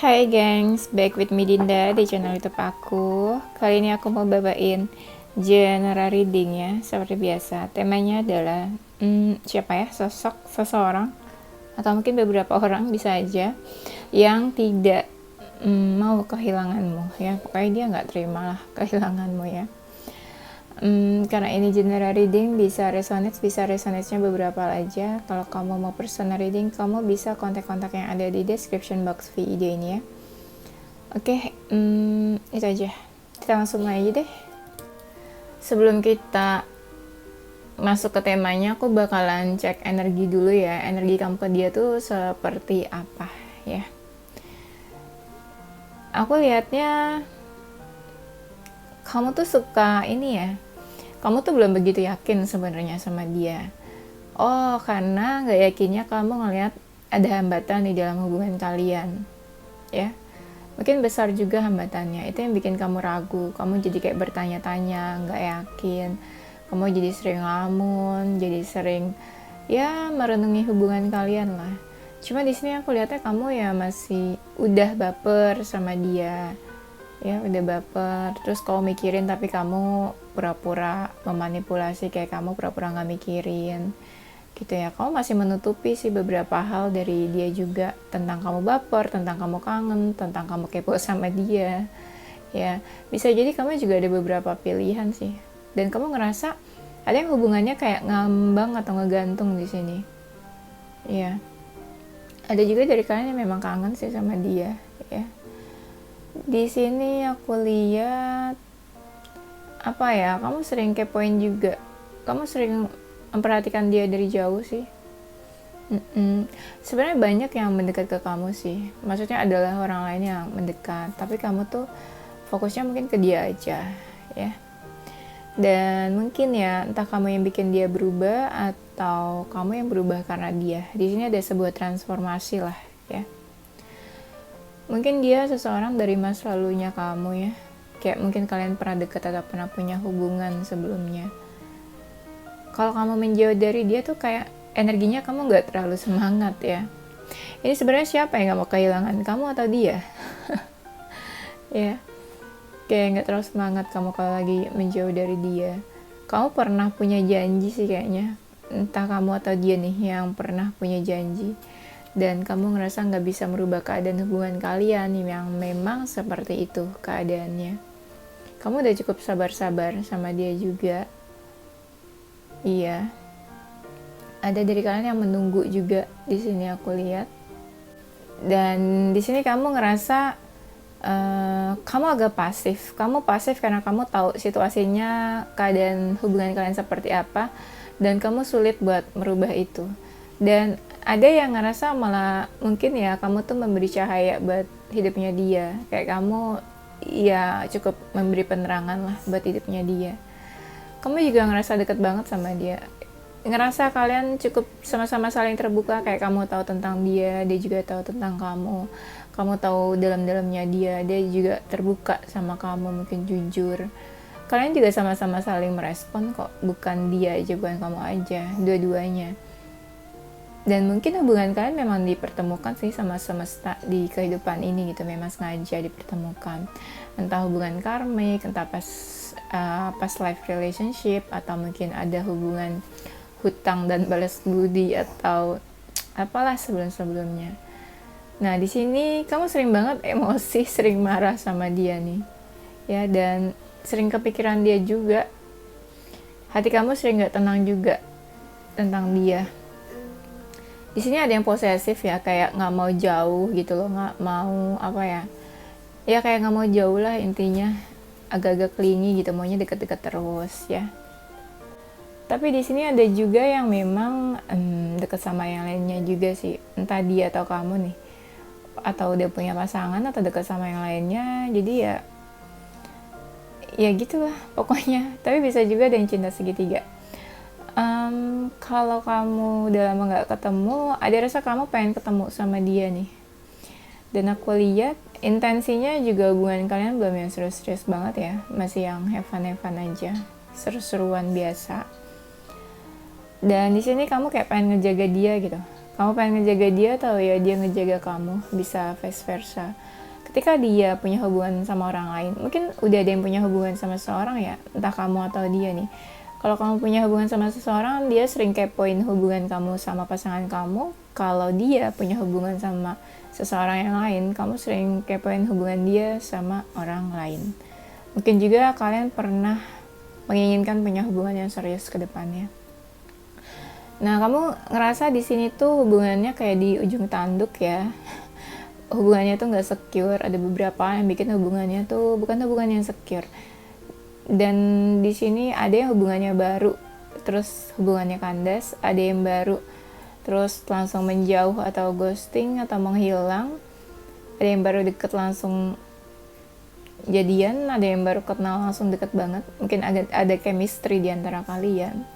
Hai gengs, back with me Dinda di channel YouTube aku. Kali ini aku mau bawain general reading ya, seperti biasa. Temanya adalah siapa ya, sosok seseorang atau mungkin beberapa orang bisa aja yang tidak mau kehilanganmu ya. Pokoknya dia nggak terima lah kehilanganmu ya. Karena ini general reading, bisa resonate-nya beberapa aja. Kalau kamu mau personal reading, kamu bisa kontak-kontak yang ada di description box video ini ya. Oke, itu aja. Kita langsung mulai aja deh. Sebelum kita masuk ke temanya, aku bakalan cek energi dulu ya. Energi kamu ke dia tuh seperti apa ya. Aku lihatnya kamu tuh suka ini ya. Kamu tuh belum begitu yakin sebenarnya sama dia. Oh, karena nggak yakinnya kamu ngelihat ada hambatan di dalam hubungan kalian, ya. Mungkin besar juga hambatannya. Itu yang bikin kamu ragu. Kamu jadi kayak bertanya-tanya, nggak yakin. Kamu jadi sering ngelamun, jadi sering ya merenungi hubungan kalian lah. Cuma di sini aku lihatnya kamu ya masih udah baper sama dia. Ya udah baper, terus kamu mikirin tapi kamu pura-pura memanipulasi, kayak kamu pura-pura nggak mikirin gitu ya. Kamu masih menutupi sih beberapa hal dari dia juga, tentang kamu baper, tentang kamu kangen, tentang kamu kepo sama dia ya. Bisa jadi kamu juga ada beberapa pilihan sih, dan kamu ngerasa ada yang hubungannya kayak ngambang atau ngegantung di sini ya. Ada juga dari kalian yang memang kangen sih sama dia ya. Di sini aku lihat apa ya, kamu sering kepoin juga, kamu sering memperhatikan dia dari jauh sih. Sebenarnya banyak yang mendekat ke kamu sih, maksudnya adalah orang lain yang mendekat, tapi kamu tuh fokusnya mungkin ke dia aja ya. Dan mungkin ya entah kamu yang bikin dia berubah atau kamu yang berubah karena dia. Di sini ada sebuah transformasi lah ya. Mungkin dia seseorang dari masa lalunya kamu ya. Kayak mungkin kalian pernah dekat atau pernah punya hubungan sebelumnya. Kalau kamu menjauh dari dia tuh kayak energinya kamu gak terlalu semangat ya. Ini sebenarnya siapa yang gak mau kehilangan, kamu atau dia? Ya, kayak gak terlalu semangat kamu kalau lagi menjauh dari dia. Kamu pernah punya janji sih kayaknya. Entah kamu atau dia nih yang pernah punya janji. Dan kamu ngerasa nggak bisa merubah keadaan hubungan kalian yang memang seperti itu keadaannya. Kamu udah cukup sabar-sabar sama dia juga. Iya. Ada dari kalian yang menunggu juga di sini aku lihat. Dan di sini kamu ngerasa kamu agak pasif. Kamu pasif karena kamu tahu situasinya, keadaan hubungan kalian seperti apa, dan kamu sulit buat merubah itu. Dan ada yang ngerasa malah mungkin ya kamu tuh memberi cahaya buat hidupnya dia, kayak kamu ya cukup memberi penerangan lah buat hidupnya dia. Kamu juga ngerasa deket banget sama dia, ngerasa kalian cukup sama-sama saling terbuka, kayak kamu tahu tentang dia, dia juga tahu tentang kamu tahu dalam-dalamnya dia juga terbuka sama kamu, mungkin jujur. Kalian juga sama-sama saling merespon kok, bukan dia aja, bukan kamu aja, dua-duanya. Dan mungkin hubungan kalian memang dipertemukan sih sama semesta di kehidupan ini gitu, memang sengaja dipertemukan. Entah hubungan karmik, entah pas life relationship, atau mungkin ada hubungan hutang dan balas budi atau apalah sebelum-sebelumnya. Nah, di sini kamu sering banget emosi, sering marah sama dia nih. Ya, dan sering kepikiran dia juga. Hati kamu sering gak tenang juga tentang dia. Di sini ada yang posesif ya, kayak nggak mau jauh gitu loh, nggak mau apa ya, ya kayak nggak mau jauh lah intinya, agak-agak clingy gitu, maunya deket-deket terus ya. Tapi di sini ada juga yang memang deket sama yang lainnya juga sih, entah dia atau kamu nih, atau udah punya pasangan atau deket sama yang lainnya, jadi ya gitulah pokoknya. Tapi bisa juga ada yang cinta segitiga. Kalau kamu udah lama gak ketemu, ada rasa kamu pengen ketemu sama dia nih. Dan aku lihat intensinya juga hubungan kalian belum yang serius-serius banget ya, masih yang have fun aja, seru-seruan biasa. Dan di sini kamu kayak pengen ngejaga dia gitu. Kamu pengen ngejaga dia atau ya dia ngejaga kamu, bisa vice versa. Ketika dia punya hubungan sama orang lain, mungkin udah ada yang punya hubungan sama seseorang ya, entah kamu atau dia nih. Kalau kamu punya hubungan sama seseorang, dia sering kepoin hubungan kamu sama pasangan kamu. Kalau dia punya hubungan sama seseorang yang lain, kamu sering kepoin hubungan dia sama orang lain. Mungkin juga kalian pernah menginginkan punya hubungan yang serius ke depannya. Nah, kamu ngerasa di sini tuh hubungannya kayak di ujung tanduk ya. Hubungannya tuh nggak secure. Ada beberapa yang bikin hubungannya tuh bukan hubungan yang secure. Dan di sini ada yang hubungannya baru, terus hubungannya kandas. Ada yang baru, terus langsung menjauh atau ghosting atau menghilang. Ada yang baru deket langsung jadian. Ada yang baru kenal langsung deket banget. Mungkin ada chemistry di antara kalian.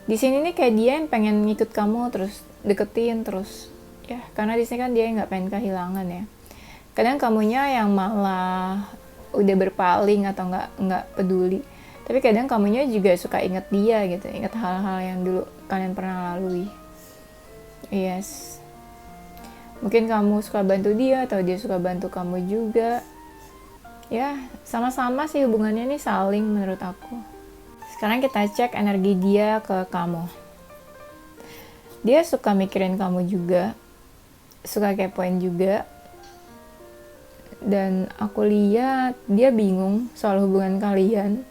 Di sini nih kayak dia yang pengen ngikut kamu terus, deketin terus ya, karena di sini kan dia nggak pengen kehilangan ya. Kadang kamunya yang malah udah berpaling atau nggak peduli, tapi kadang kamunya juga suka inget dia gitu, inget hal-hal yang dulu kalian pernah lalui. Yes, mungkin kamu suka bantu dia atau dia suka bantu kamu juga ya, sama-sama sih hubungannya nih saling menurut aku. Sekarang kita cek energi dia ke kamu. Dia suka mikirin kamu juga, suka kepoin juga. Dan aku lihat dia bingung soal hubungan kalian.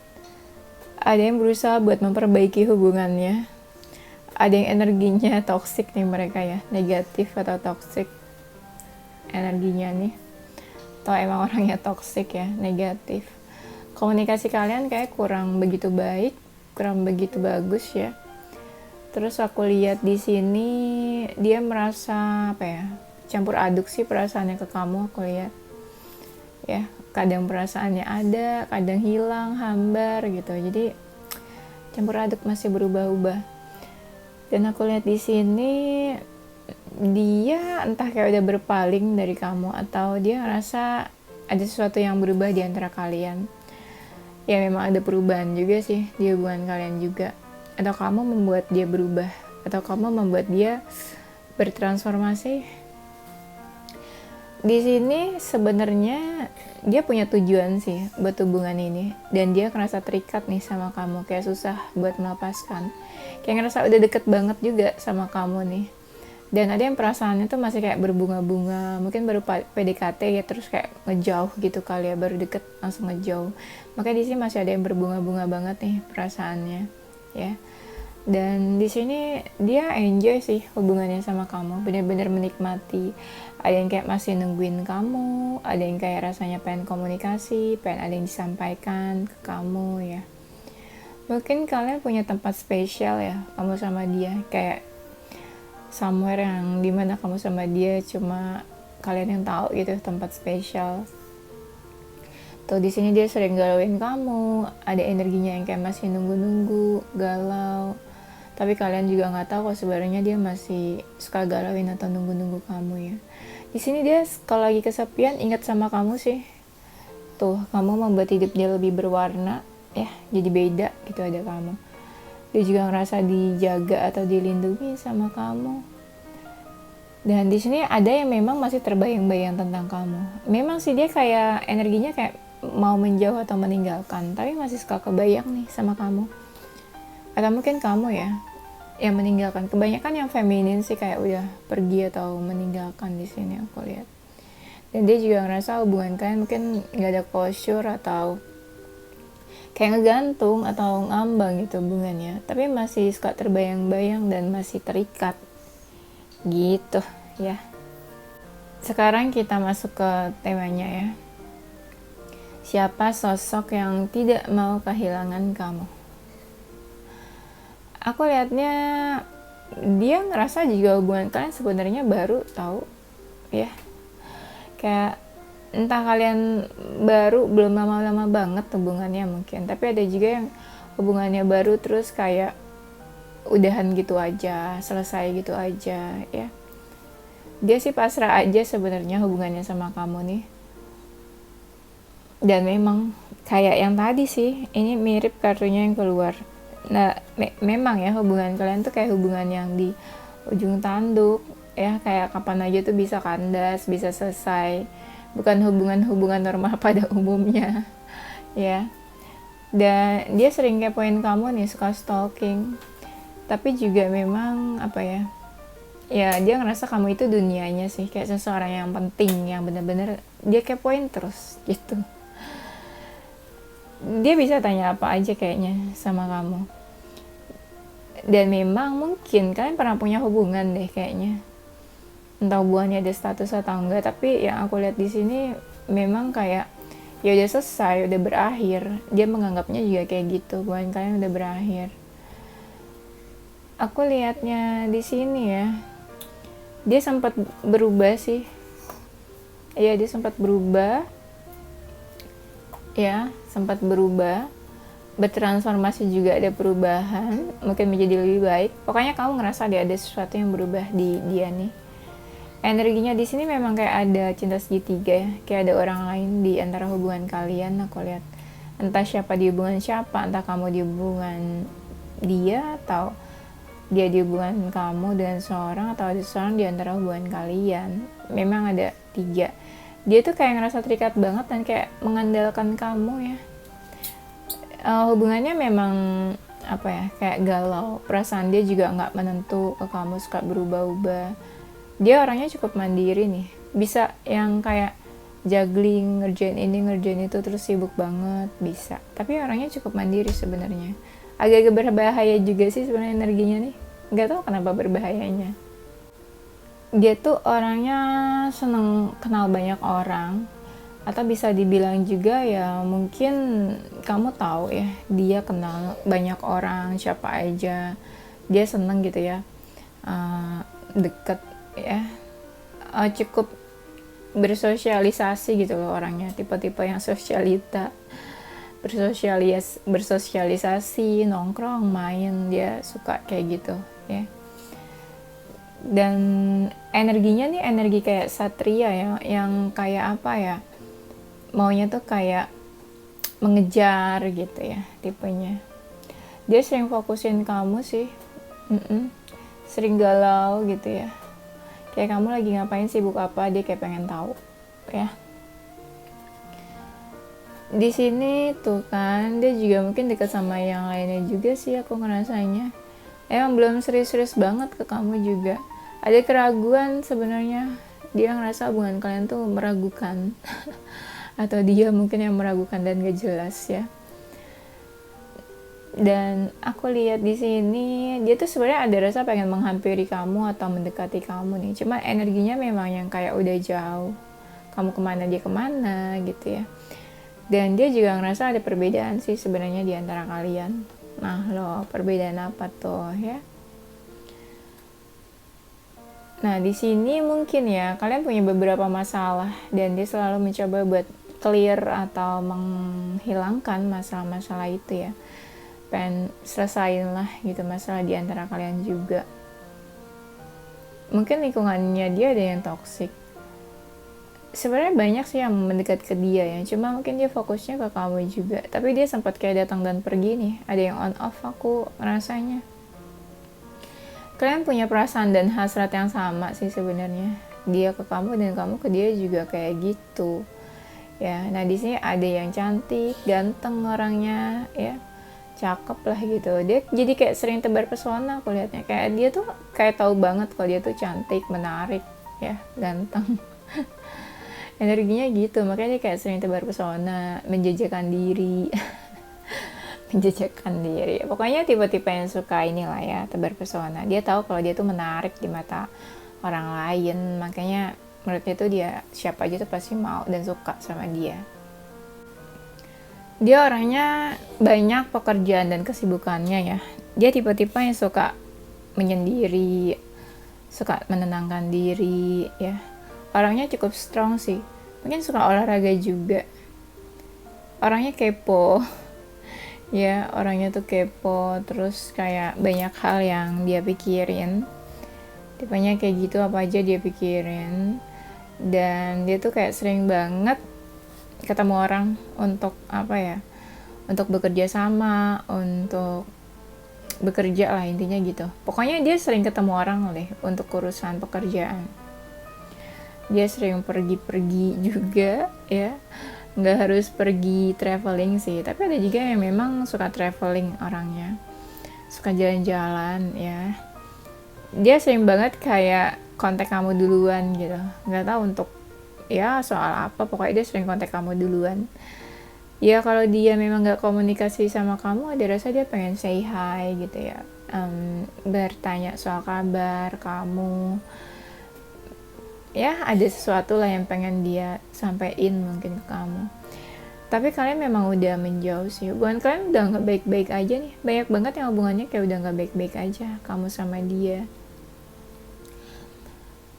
Ada yang berusaha buat memperbaiki hubungannya. Ada yang energinya toksik nih mereka ya, negatif atau toksik energinya nih. Atau emang orangnya toksik ya, negatif. Komunikasi kalian kayak kurang begitu baik, kurang begitu bagus ya. Terus aku lihat di sini dia merasa apa ya, campur aduk sih perasaannya ke kamu, aku lihat. Ya, kadang perasaannya ada, kadang hilang, hambar gitu. Jadi campur aduk, masih berubah-ubah. Dan aku lihat di sini dia entah kayak udah berpaling dari kamu atau dia ngerasa ada sesuatu yang berubah di antara kalian. Ya memang ada perubahan juga sih di hubungan kalian juga. Atau kamu membuat dia berubah, atau kamu membuat dia bertransformasi. Di sini sebenarnya dia punya tujuan sih buat hubungan ini, dan dia ngerasa terikat nih sama kamu, kayak susah buat melepaskan. Kayak ngerasa udah deket banget juga sama kamu nih. Dan ada yang perasaannya tuh masih kayak berbunga-bunga, mungkin baru PDKT ya, terus kayak ngejauh gitu kali ya, baru deket langsung ngejauh. Makanya di sini masih ada yang berbunga-bunga banget nih perasaannya, ya. Dan di sini dia enjoy sih hubungannya sama kamu, benar-benar menikmati. Ada yang kayak masih nungguin kamu, ada yang kayak rasanya pengen komunikasi, pengen ada yang disampaikan ke kamu ya. Mungkin kalian punya tempat spesial ya, kamu sama dia, kayak somewhere yang dimana kamu sama dia cuma kalian yang tahu gitu, tempat spesial. Tuh di sini dia sering galauin kamu, ada energinya yang kayak masih nunggu-nunggu, galau. Tapi kalian juga nggak tahu kalau sebenarnya dia masih suka galauin atau nunggu-nunggu kamu ya. Di sini dia kalau lagi kesepian ingat sama kamu sih. Tuh kamu membuat hidup dia lebih berwarna ya, jadi beda gitu ada kamu. Dia juga ngerasa dijaga atau dilindungi sama kamu. Dan di sini ada yang memang masih terbayang-bayang tentang kamu. Memang sih dia kayak energinya kayak mau menjauh atau meninggalkan, tapi masih suka kebayang nih sama kamu. Atau mungkin kamu ya yang meninggalkan. Kebanyakan yang feminin sih kayak udah pergi atau meninggalkan di sini aku lihat. Dan dia juga ngerasa hubungan kalian mungkin nggak ada closure atau kayak ngegantung atau ngambang gitu hubungannya, tapi masih suka terbayang-bayang dan masih terikat gitu ya. Sekarang kita masuk ke temanya ya. Siapa sosok yang tidak mau kehilangan kamu? Aku lihatnya dia ngerasa juga hubungan kalian sebenarnya baru tahu ya. Kayak entah kalian baru, belum lama-lama banget hubungannya mungkin, tapi ada juga yang hubungannya baru terus kayak udahan gitu aja, selesai gitu aja ya. Dia sih pasrah aja sebenarnya hubungannya sama kamu nih. Dan memang kayak yang tadi sih, ini mirip kartunya yang keluar. Nah, memang ya hubungan kalian tuh kayak hubungan yang di ujung tanduk, ya, kayak kapan aja tuh bisa kandas, bisa selesai, bukan hubungan-hubungan normal pada umumnya ya. Dan dia sering kepoin kamu nih, suka stalking, tapi juga memang apa ya, ya dia ngerasa kamu itu dunianya sih, kayak seseorang yang penting, yang bener-bener dia kepoin terus gitu. Dia bisa tanya apa aja kayaknya sama kamu. Dan memang mungkin kalian pernah punya hubungan deh kayaknya, entah hubungannya ada status atau enggak, tapi yang aku lihat di sini memang kayak ya udah selesai, udah berakhir. Dia menganggapnya juga kayak gitu, hubungan kalian udah berakhir. Aku lihatnya di sini ya, dia sempat berubah sih. Iya, dia sempat berubah. Ya, sempat berubah. Bertransformasi juga, ada perubahan, mungkin menjadi lebih baik. Pokoknya kamu ngerasa ada sesuatu yang berubah di dia nih. Energinya di sini memang kayak ada cinta segitiga ya, kayak ada orang lain di antara hubungan kalian. Aku lihat entah siapa di hubungan siapa, entah kamu di hubungan dia, atau dia di hubungan kamu dengan seorang, atau ada seorang di antara hubungan kalian. Memang ada 3. Dia tuh kayak ngerasa terikat banget dan kayak mengandalkan kamu ya. Hubungannya memang apa ya, kayak galau. Perasaan dia juga nggak menentu ke kamu, suka berubah-ubah. Dia orangnya cukup mandiri nih, bisa yang kayak juggling, ngerjain ini ngerjain itu, terus sibuk banget bisa. Tapi orangnya cukup mandiri sebenarnya. Agak-agak berbahaya juga sih sebenarnya energinya nih, nggak tahu kenapa berbahayanya. Dia tuh orangnya seneng kenal banyak orang, atau bisa dibilang juga ya mungkin kamu tahu ya, dia kenal banyak orang, siapa aja dia seneng gitu ya, deket ya, cukup bersosialisasi gitu loh orangnya, tipe-tipe yang sosialita, bersosialisasi, nongkrong, main, dia suka kayak gitu ya. Dan energinya nih energi kayak satria ya, yang kayak apa ya, maunya tuh kayak mengejar gitu ya tipenya. Dia sering fokusin kamu sih, sering galau gitu ya, kayak kamu lagi ngapain, sibuk apa, dia kayak pengen tahu ya. Di sini tuh kan dia juga mungkin dekat sama yang lainnya juga sih, aku ngerasanya emang belum serius-serius banget ke kamu juga. Ada keraguan sebenarnya, dia ngerasa hubungan kalian tuh meragukan atau dia mungkin yang meragukan dan gak jelas ya. Dan aku lihat di sini dia tuh sebenarnya ada rasa pengen menghampiri kamu atau mendekati kamu nih, cuma energinya memang yang kayak udah jauh, kamu kemana dia kemana gitu ya. Dan dia juga ngerasa ada perbedaan sih sebenarnya di antara kalian. Nah loh, perbedaan apa tuh ya? Nah di sini mungkin ya kalian punya beberapa masalah dan dia selalu mencoba buat clear atau menghilangkan masalah-masalah itu ya. Pengen selesain lah gitu masalah di antara kalian juga. Mungkin lingkungannya dia ada yang toksik. Sebenarnya banyak sih yang mendekat ke dia ya, cuma mungkin dia fokusnya ke kamu juga. Tapi dia sempat kayak datang dan pergi nih, ada yang on off aku rasanya. Kalian punya perasaan dan hasrat yang sama sih sebenarnya, dia ke kamu dan kamu ke dia juga kayak gitu ya. Nah di sini ada yang cantik, ganteng orangnya ya, cakep lah gitu. Dia jadi kayak sering tebar pesona aku lihatnya, kayak dia tuh kayak tahu banget kalau dia tuh cantik, menarik ya, ganteng. Energinya gitu, makanya dia kayak sering tebar pesona, menjajakan diri. Menjajakan diri, pokoknya tipe-tipe yang suka inilah ya, tebar pesona. Dia tahu kalau dia tuh menarik di mata orang lain, makanya menurutnya tuh dia siapa aja tuh pasti mau dan suka sama dia. Dia orangnya banyak pekerjaan dan kesibukannya ya. Dia tipe-tipe yang suka menyendiri, suka menenangkan diri ya. Orangnya cukup strong sih, mungkin suka olahraga juga. Orangnya kepo ya, orangnya tuh kepo, terus kayak banyak hal yang dia pikirin, tipenya kayak gitu, apa aja dia pikirin. Dan dia tuh kayak sering banget ketemu orang untuk apa ya, untuk bekerja sama, untuk bekerja lah, intinya gitu. Pokoknya dia sering ketemu orang deh untuk urusan pekerjaan. Dia sering pergi-pergi juga ya, nggak harus pergi traveling sih, tapi ada juga yang memang suka traveling orangnya, suka jalan-jalan ya. Dia sering banget kayak kontak kamu duluan gitu, nggak tahu untuk ya soal apa, pokoknya dia sering kontak kamu duluan. Ya kalau dia memang nggak komunikasi sama kamu, ada rasa dia pengen say hi gitu ya, bertanya soal kabar kamu, ya ada sesuatu lah yang pengen dia sampaikan mungkin ke kamu. Tapi kalian memang udah menjauh sih, hubungan kalian udah nggak baik-baik aja nih, banyak banget yang hubungannya kayak udah nggak baik-baik aja kamu sama dia.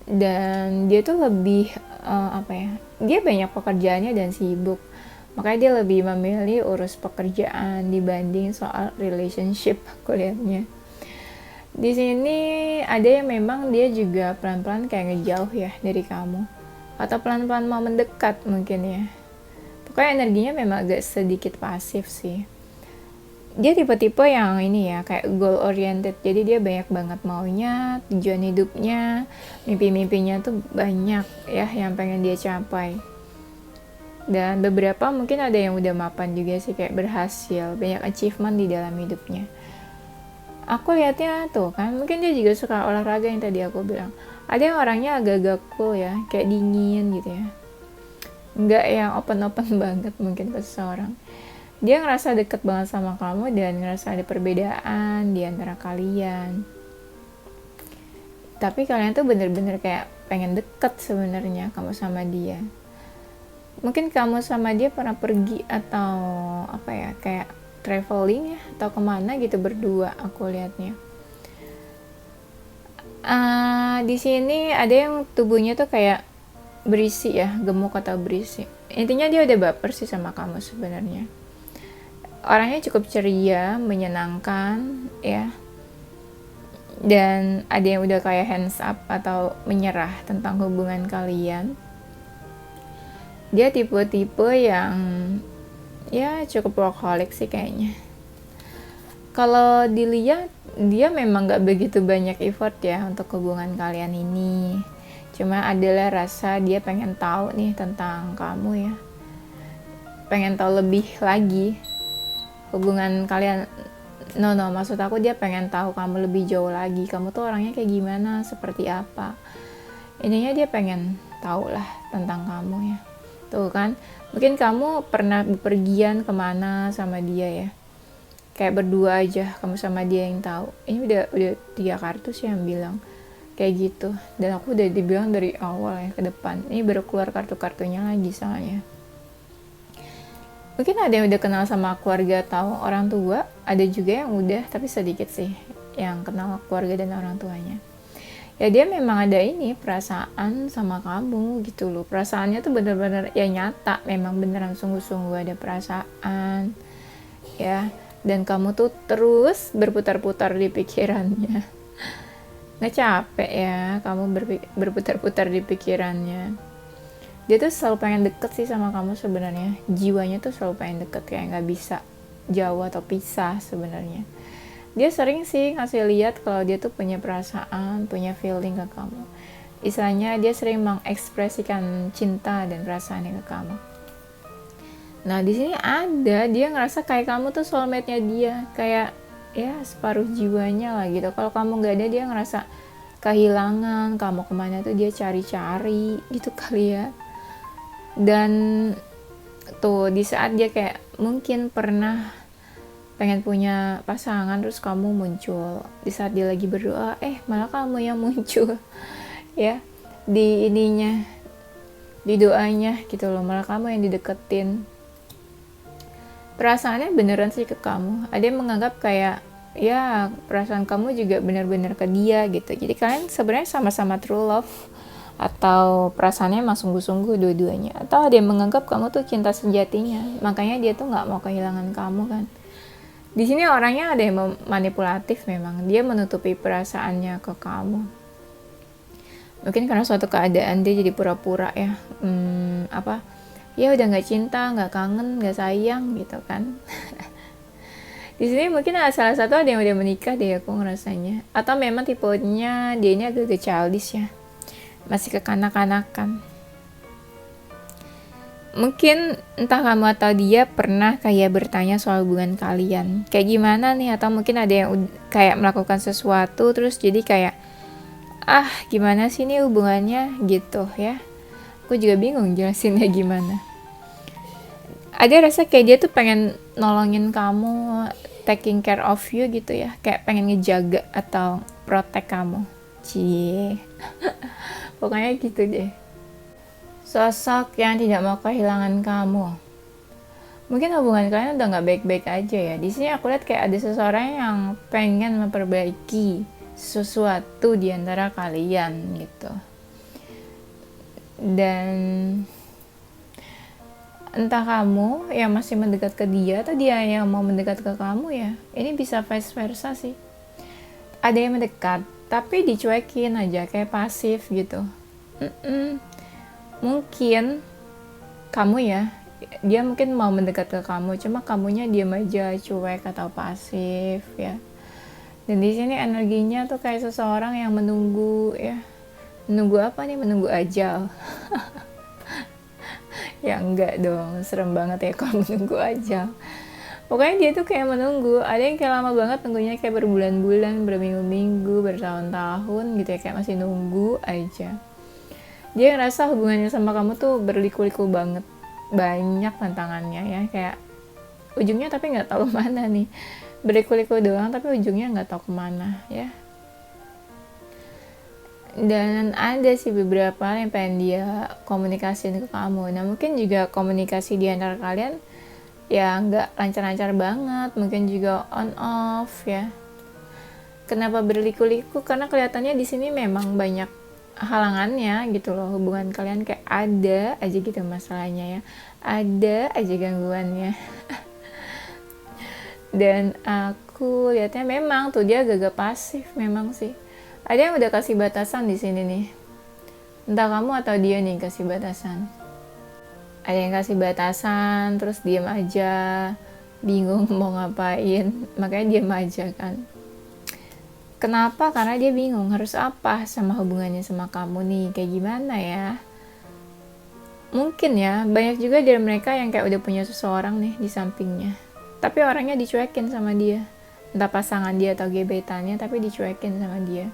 Dan dia tuh lebih apa ya, dia banyak pekerjaannya dan sibuk, makanya dia lebih memilih urus pekerjaan dibanding soal relationship aku liatnya. Di sini ada yang memang dia juga pelan-pelan kayak ngejauh ya dari kamu, atau pelan-pelan mau mendekat mungkin ya. Pokoknya energinya memang agak sedikit pasif sih. Dia tipe-tipe yang ini ya, kayak goal oriented, jadi dia banyak banget maunya, tujuan hidupnya, mimpi-mimpinya tuh banyak ya yang pengen dia capai. Dan beberapa mungkin ada yang udah mapan juga sih, kayak berhasil, banyak achievement di dalam hidupnya. Aku lihatnya tuh kan, mungkin dia juga suka olahraga yang tadi aku bilang. Ada yang orangnya agak-agak cool ya, kayak dingin gitu ya, nggak yang open-open banget mungkin ke seseorang. Dia ngerasa deket banget sama kamu dan ngerasa ada perbedaan di antara kalian. Tapi kalian tuh bener-bener kayak pengen deket sebenarnya kamu sama dia. Mungkin kamu sama dia pernah pergi atau apa ya, kayak traveling ya, atau kemana gitu berdua aku liatnya. Di sini ada yang tubuhnya tuh kayak berisi ya, gemuk atau berisi. Intinya dia udah baper sih sama kamu sebenarnya. Orangnya cukup ceria, menyenangkan ya. Dan ada yang udah kayak hands up atau menyerah tentang hubungan kalian. Dia tipe-tipe yang ya cukup workaholic sih kayaknya. Kalau dilihat dia memang gak begitu banyak effort ya untuk hubungan kalian ini. Cuma adalah rasa dia pengen tahu nih tentang kamu ya, pengen tahu lebih lagi hubungan kalian. No, maksud aku dia pengen tahu kamu lebih jauh lagi, kamu tuh orangnya kayak gimana, seperti apa. Intinya dia pengen tahu lah tentang kamu ya. Tuh kan, mungkin kamu pernah bepergian kemana sama dia ya, kayak berdua aja kamu sama dia yang tahu. Ini udah 3 kartu sih yang bilang kayak gitu, dan aku udah dibilang dari awal ya ke depan. Ini baru keluar kartu-kartunya lagi soalnya. Mungkin ada yang udah kenal sama keluarga atau orang tua, ada juga yang udah, tapi sedikit sih yang kenal keluarga dan orang tuanya. Ya dia memang ada ini perasaan sama kamu gitu loh. Perasaannya tuh bener-bener ya nyata, memang beneran sungguh-sungguh ada perasaan ya. Dan kamu tuh terus berputar-putar di pikirannya. Nggak capek ya kamu berputar-putar di pikirannya. Dia tuh selalu pengen deket sih sama kamu sebenarnya. Jiwanya tuh selalu pengen deket, kayak nggak bisa jauh atau pisah sebenarnya. Dia sering sih ngasih lihat kalau dia tuh punya perasaan, punya feeling ke kamu. Istilahnya dia sering mengekspresikan cinta dan perasaannya ke kamu. Nah di sini ada dia ngerasa kayak kamu tuh soulmate-nya dia, kayak ya separuh jiwanya lah gitu. Kalau kamu nggak ada, dia ngerasa kehilangan. Kamu kemana tuh dia cari-cari gitu kali ya. Dan tuh di saat dia kayak mungkin pernah pengen punya pasangan, terus kamu muncul di saat dia lagi berdoa, malah kamu yang muncul ya di ininya, di doanya gitu loh, malah kamu yang dideketin. Perasaannya beneran sih ke kamu. Ada yang menganggap kayak ya perasaan kamu juga benar-benar ke dia gitu. Jadi kalian sebenarnya sama-sama true love, atau perasaannya emang sungguh-sungguh dua-duanya. Atau ada yang menganggap kamu tuh cinta sejatinya, makanya dia tuh nggak mau kehilangan kamu kan. Di sini orangnya ada yang manipulatif, memang dia menutupi perasaannya ke kamu. Mungkin karena suatu keadaan dia jadi pura-pura ya, ya udah nggak cinta, nggak kangen, nggak sayang gitu kan. Di sini mungkin salah satu ada yang udah menikah deh aku ngerasanya. Atau memang tipenya dia ini agak childish ya. Masih kekanak-kanakan. Mungkin entah kamu atau dia pernah kayak bertanya soal hubungan kalian. Kayak gimana nih? Atau mungkin ada yang kayak melakukan sesuatu terus jadi kayak gimana sih nih hubungannya gitu ya. Aku juga bingung jelasinnya gimana. Ada rasa kayak dia tuh pengen nolongin kamu, taking care of you gitu ya, kayak pengen ngejaga atau protect kamu. Cie. Pokoknya gitu deh. Sosok yang tidak mau kehilangan kamu. Mungkin hubungan kalian udah nggak baik-baik aja ya. Di sini aku lihat kayak ada seseorang yang pengen memperbaiki sesuatu di antara kalian gitu. Dan entah kamu yang masih mendekat ke dia atau dia yang mau mendekat ke kamu ya. Ini bisa vice versa sih. Ada yang mendekat tapi dicuekin aja kayak pasif gitu. Mungkin kamu ya, dia mungkin mau mendekat ke kamu, cuma kamunya diam aja, cuek atau pasif ya. Dan di sini energinya tuh kayak seseorang yang menunggu ya. Menunggu apa nih? Menunggu ajal. Ya enggak dong, serem banget ya kalau menunggu ajal. Pokoknya dia tuh kayak menunggu. Ada yang kayak lama banget nunggunya, kayak berbulan-bulan, berminggu-minggu, bertahun-tahun gitu ya, kayak masih nunggu aja. Dia ngerasa hubungannya sama kamu tuh berliku-liku banget, banyak tantangannya ya, kayak ujungnya tapi nggak tahu mana nih, berliku-liku doang tapi ujungnya nggak tahu kemana ya. Dan ada sih beberapa yang pengen dia komunikasiin ke kamu. Nah mungkin juga komunikasi di antara kalian ya nggak lancar-lancar banget, mungkin juga on off ya. Kenapa berliku-liku? Karena kelihatannya di sini memang banyak halangannya gitu loh, hubungan kalian kayak ada aja gitu masalahnya ya, ada aja gangguannya. Dan aku lihatnya memang tuh dia agak pasif memang sih. Ada yang udah kasih batasan di sini nih, entah kamu atau dia nih kasih batasan. Ada yang kasih batasan terus diam aja, bingung mau ngapain, makanya diam aja kan. Kenapa? Karena dia bingung harus apa sama hubungannya sama kamu nih, kayak gimana ya. Mungkin ya, banyak juga dari mereka yang kayak udah punya seseorang nih di sampingnya. Tapi orangnya dicuekin sama dia. Entah pasangan dia atau gebetannya, tapi dicuekin sama dia.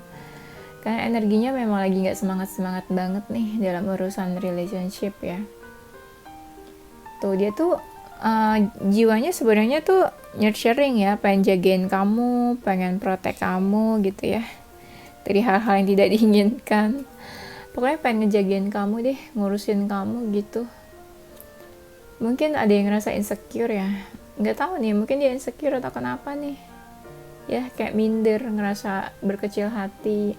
Karena energinya memang lagi gak semangat-semangat banget nih dalam urusan relationship ya. Tuh, dia tuh jiwanya sebenarnya tuh nurturing ya, pengen jagain kamu, pengen protect kamu gitu ya dari hal-hal yang tidak diinginkan. Pokoknya pengen ngejagain kamu deh, ngurusin kamu gitu. Mungkin ada yang ngerasa insecure ya, nggak tahu nih, mungkin dia insecure atau kenapa nih ya, kayak minder, ngerasa berkecil hati.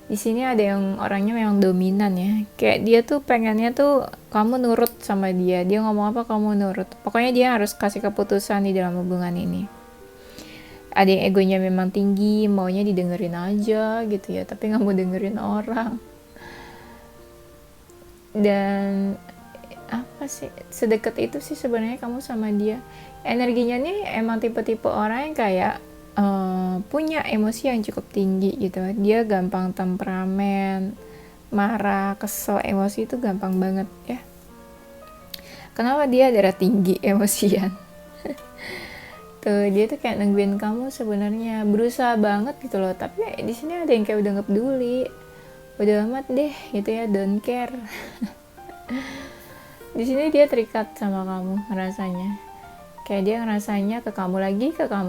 Di sini ada yang orangnya memang dominan ya, kayak dia tuh pengennya tuh kamu nurut sama dia, dia ngomong apa kamu nurut, pokoknya dia harus kasih keputusan di dalam hubungan ini. Ada yang egonya memang tinggi, maunya didengerin aja gitu ya, tapi nggak mau dengerin orang. Dan apa sih, sedekat itu sih sebenarnya kamu sama dia. Energinya nih emang tipe-tipe orang yang kayak punya emosi yang cukup tinggi gitu. Dia gampang temperamen, marah, kesel, emosi itu gampang banget ya. Kenapa? Dia darah tinggi, emosian. Tuh, dia tuh kayak nungguin kamu sebenarnya, berusaha banget gitu loh. Tapi di sini ada yang kayak udah nggak peduli, udah amat deh gitu ya, don't care. Di sini dia terikat sama kamu rasanya. Kayak dia ngerasanya ke kamu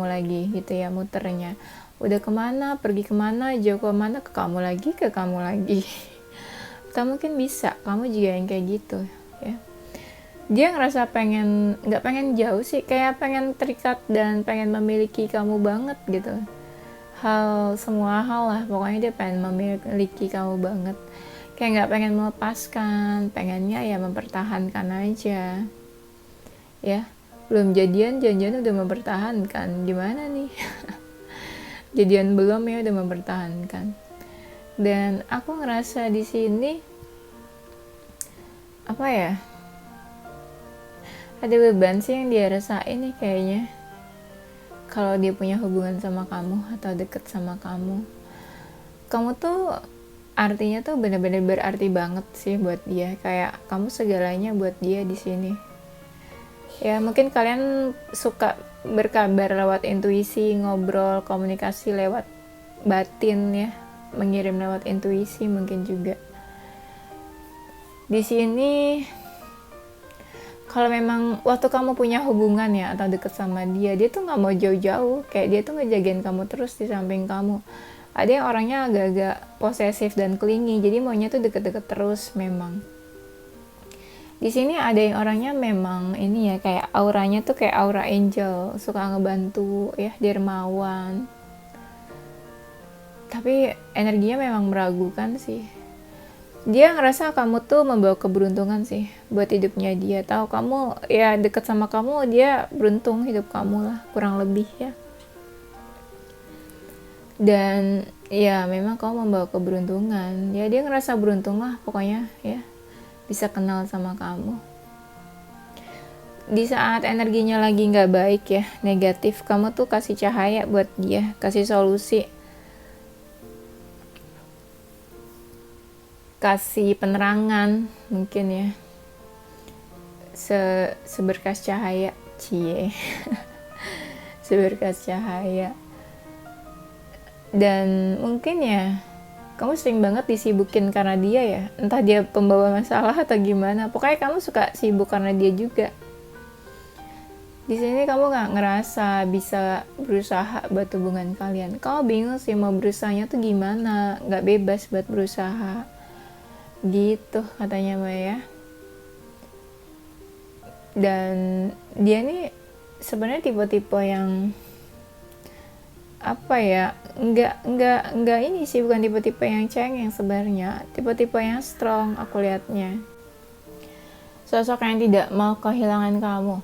lagi gitu ya, muternya. Udah kemana, pergi kemana, jauh kemana, ke kamu lagi. Atau mungkin bisa, kamu juga yang kayak gitu ya. Dia ngerasa gak pengen jauh sih, kayak pengen terikat dan pengen memiliki kamu banget gitu. Semua hal lah, pokoknya dia pengen memiliki kamu banget. Kayak gak pengen melepaskan, pengennya ya mempertahankan aja. Ya. Belum jadian, janjian udah mempertahankan, gimana nih? Jadian belum ya udah mempertahankan. Dan aku ngerasa di sini apa ya, ada beban sih yang dia rasain nih kayaknya. kalau dia punya hubungan sama kamu atau deket sama kamu tuh artinya tuh benar-benar berarti banget sih buat dia. Kayak kamu segalanya buat dia di sini. Ya mungkin kalian suka berkabar lewat intuisi, ngobrol, komunikasi lewat batin ya, mengirim lewat intuisi mungkin juga. Di sini kalau memang waktu kamu punya hubungan ya atau deket sama dia tuh nggak mau jauh-jauh, kayak dia tuh ngejagain kamu terus di samping kamu. Ada yang orangnya agak-agak posesif dan clingy, jadi maunya tuh deket-deket terus memang. Di sini ada yang orangnya memang ini ya, kayak auranya tuh kayak aura angel, suka ngebantu ya, dermawan. Tapi energinya memang meragukan sih. Dia ngerasa kamu tuh membawa keberuntungan sih buat hidupnya dia. Tahu kamu ya deket sama kamu, dia beruntung hidup kamu lah, kurang lebih ya. Dan ya memang kamu membawa keberuntungan. Ya dia ngerasa beruntung lah pokoknya ya, bisa kenal sama kamu. Di saat energinya lagi nggak baik ya, negatif, kamu tuh kasih cahaya buat dia, kasih solusi, kasih penerangan mungkin ya, seberkas cahaya, cie, seberkas cahaya. Dan mungkin ya kamu sering banget disibukin karena dia ya, entah dia pembawa masalah atau gimana, pokoknya kamu suka sibuk karena dia juga. Di sini kamu nggak ngerasa bisa berusaha buat hubungan kalian. Kamu bingung sih mau berusahanya tuh gimana, nggak bebas buat berusaha. Gitu katanya Maya. Dan dia nih sebenarnya tipe-tipe yang apa ya, nggak ini sih, bukan tipe-tipe yang cengeng sebenarnya, tipe-tipe yang strong aku lihatnya. Sosok yang tidak mau kehilangan kamu.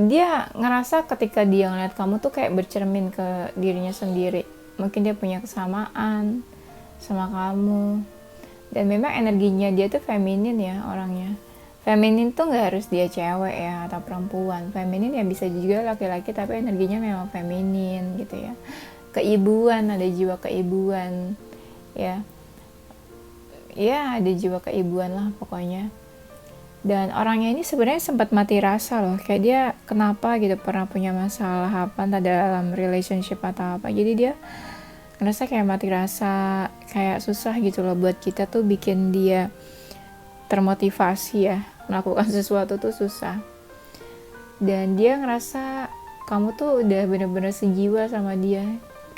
Dia ngerasa ketika dia ngeliat kamu tuh kayak bercermin ke dirinya sendiri. Mungkin dia punya kesamaan sama kamu. Dan memang energinya dia tuh feminin ya orangnya. Feminin tuh gak harus dia cewek ya atau perempuan. Feminin ya bisa juga laki-laki, tapi energinya memang feminin gitu ya. Keibuan, ada jiwa keibuan ya. Ya ada jiwa keibuan lah pokoknya. Dan orangnya ini sebenarnya sempat mati rasa loh, kayak dia kenapa gitu, pernah punya masalah apa entah dalam relationship atau apa, jadi dia ngerasa kayak mati rasa, kayak susah gitu loh buat kita tuh bikin dia termotivasi ya, melakukan sesuatu tuh susah. Dan dia ngerasa kamu tuh udah bener-bener sejiwa sama dia,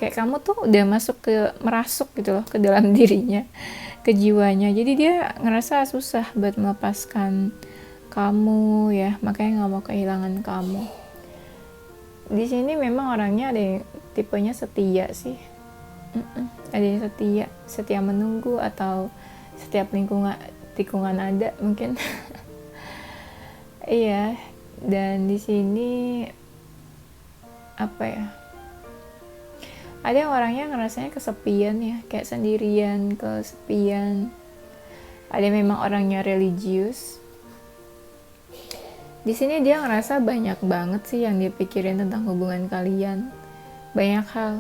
kayak kamu tuh udah merasuk gitu loh ke dalam dirinya, ke jiwanya. Jadi dia ngerasa susah buat melepaskan kamu ya, makanya nggak mau kehilangan kamu. Di sini memang orangnya ada yang tipenya setia sih. Ada yang setia menunggu, atau setiap tikungan ada mungkin. Iya. Dan di sini apa ya, ada yang orangnya ngerasanya kesepian ya, kayak sendirian, kesepian. Ada yang memang orangnya religius. Di sini dia ngerasa banyak banget sih yang dia pikirin tentang hubungan kalian. Banyak hal.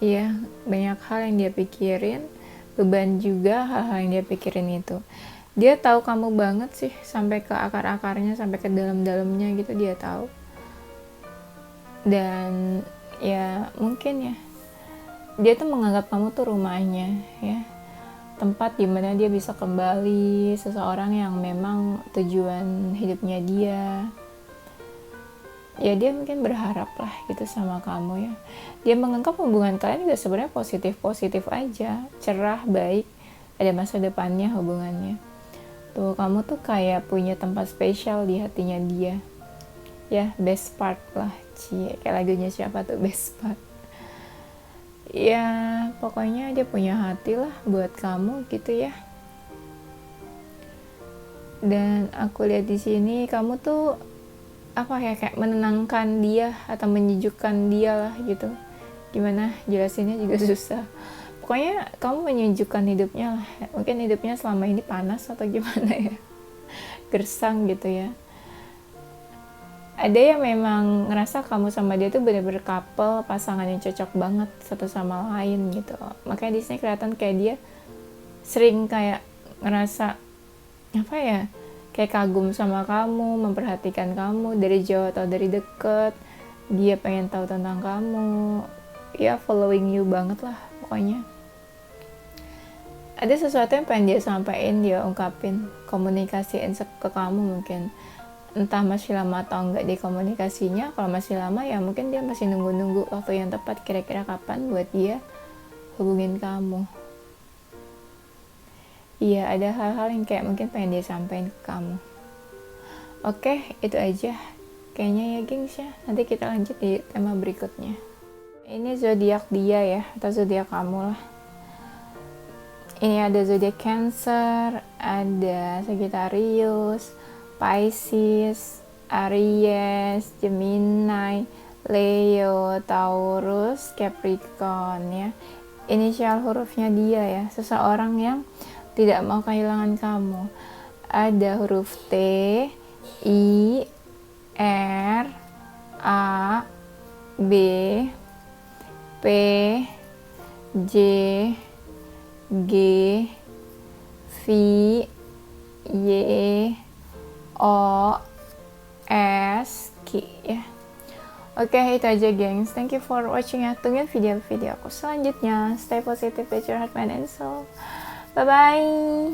Iya, banyak hal yang dia pikirin. Beban juga hal-hal yang dia pikirin itu. Dia tahu kamu banget sih, sampai ke akar-akarnya, sampai ke dalam-dalamnya gitu dia tahu. Dan ya mungkin ya dia tuh menganggap kamu tuh rumahnya ya, tempat dimana dia bisa kembali, seseorang yang memang tujuan hidupnya dia. Ya dia mungkin berharap lah gitu sama kamu ya. Dia menganggap hubungan kalian juga sebenarnya positif aja, cerah, baik, ada masa depannya hubungannya. Tuh kamu tuh kayak punya tempat spesial di hatinya dia ya, best part lah, kayak lagunya siapa tuh, best part ya. Pokoknya dia punya hati lah buat kamu gitu ya. Dan aku lihat di sini kamu tuh apa ya, kayak menenangkan dia atau menyejukkan dia lah gitu. Gimana jelasinnya juga susah. Pokoknya kamu menyejukkan hidupnya lah. Mungkin hidupnya selama ini panas atau gimana ya, gersang gitu ya. ada yang memang ngerasa kamu sama dia tuh bener-bener couple, pasangan yang cocok banget satu sama lain gitu. Makanya di sini kelihatan kayak dia sering kayak ngerasa apa ya, kayak kagum sama kamu, memperhatikan kamu dari jauh atau dari deket. Dia pengen tahu tentang kamu, ya following you banget lah pokoknya. Ada sesuatu yang pengen dia sampaikan, dia ungkapin, komunikasiin ke kamu mungkin. Entah masih lama atau enggak di komunikasinya. Kalau masih lama ya mungkin dia masih nunggu-nunggu waktu yang tepat, kira-kira kapan buat dia hubungin kamu. Iya, ada hal-hal yang kayak mungkin pengen dia sampaikan ke kamu. Oke, itu aja kayaknya ya gengs ya. Nanti kita lanjut di tema berikutnya. Ini zodiak dia ya, atau zodiak kamu lah. Ini ada zodiak Cancer, ada Sagittarius, Pisces, Aries, Gemini, Leo, Taurus, Capricorn ya. Inisial hurufnya dia ya, seseorang yang tidak mau kehilangan kamu. Ada huruf T, I, R, A, B, P, J, G, V, Y, O, S, Q ya. Oke, itu aja gengs. Thank you for watching ya. Tungguin video-video aku selanjutnya. Stay positive with your heart, mind, and soul. Bye-bye.